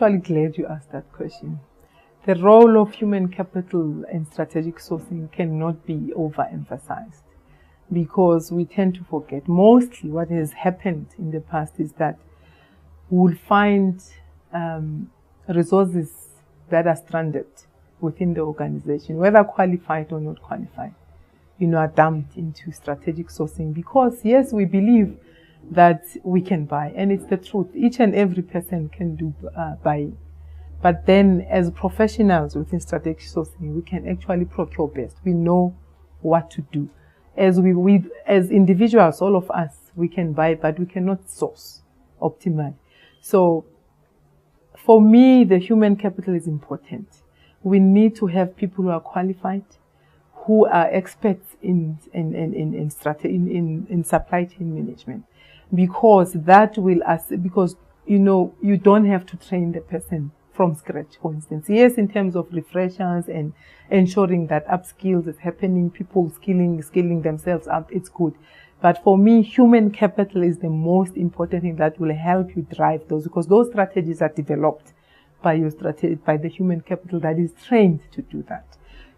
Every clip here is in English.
Actually glad you asked that question. The role of human capital and strategic sourcing cannot be overemphasized, because we tend to forget. Mostly what has happened in the past is that we'll find resources that are stranded within the organization, whether qualified or not qualified, are dumped into strategic sourcing, because yes, we believe that we can buy, and it's the truth. Each and every person can do buying. But then as professionals within strategic sourcing, we can actually procure best. We know what to do. As individuals, all of us, we can buy, but we cannot source optimally. So for me, the human capital is important. We need to have people who are qualified, who are experts in supply chain management, because that will you don't have to train the person from scratch, for instance. Yes, in terms of refreshers and ensuring that upskills is happening, people scaling themselves up, it's good. But for me, human capital is the most important thing that will help you drive those, because those strategies are developed by the human capital that is trained to do that.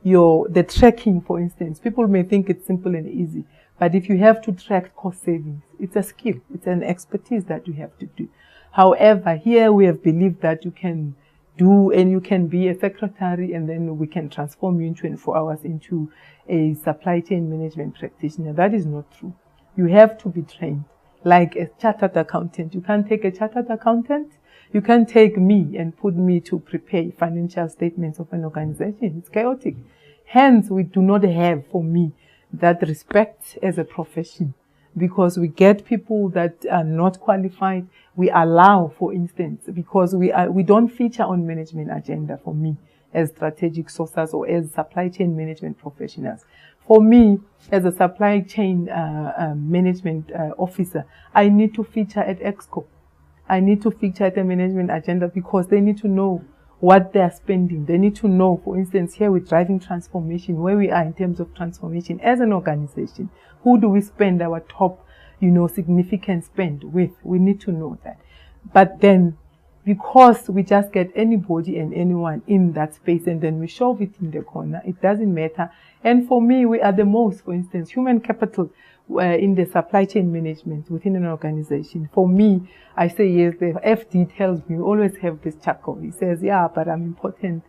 The tracking, for instance, people may think it's simple and easy, but if you have to track cost savings, it's a skill, it's an expertise that you have to do. However, here we have believed that you can do, and you can be a secretary, and then we can transform you in 24 hours into a supply chain management practitioner. That is not true. You have to be trained like a chartered accountant. You can't take a chartered accountant. You can't take me and put me to prepare financial statements of an organization. It's chaotic. Hence, we do not have, for me, that respect as a profession, because we get people that are not qualified. We allow, for instance, because we don't feature on management agenda for me as strategic sourcers or as supply chain management professionals. For me, as a supply chain management officer, I need to feature at Exco. I need to feature at the management agenda, because they need to know what they are spending. They need to know, for instance, here we're driving transformation, where we are in terms of transformation as an organization. Who do we spend our top, significant spend with? We need to know that. But then, because we just get anybody and anyone in that space and then we shove it in the corner, it doesn't matter. And for me, we are the most, for instance, human capital in the supply chain management within an organization. For me, I say yes, the FD tells me, we always have this chuckle. He says, yeah, but I'm important,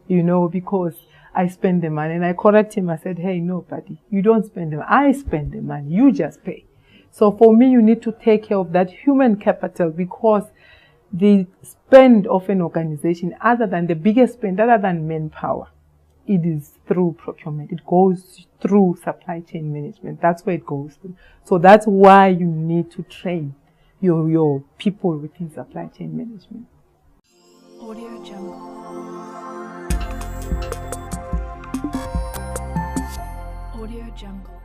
because I spend the money. And I correct him. I said, hey, no, buddy, you don't spend the money. I spend the money. You just pay. So for me, you need to take care of that human capital, because the spend of an organization, other than the biggest spend, other than manpower, it is through procurement. It goes through supply chain management. That's where it goes through. So that's why you need to train your people within supply chain management. Audio Jungle. Audio Jungle.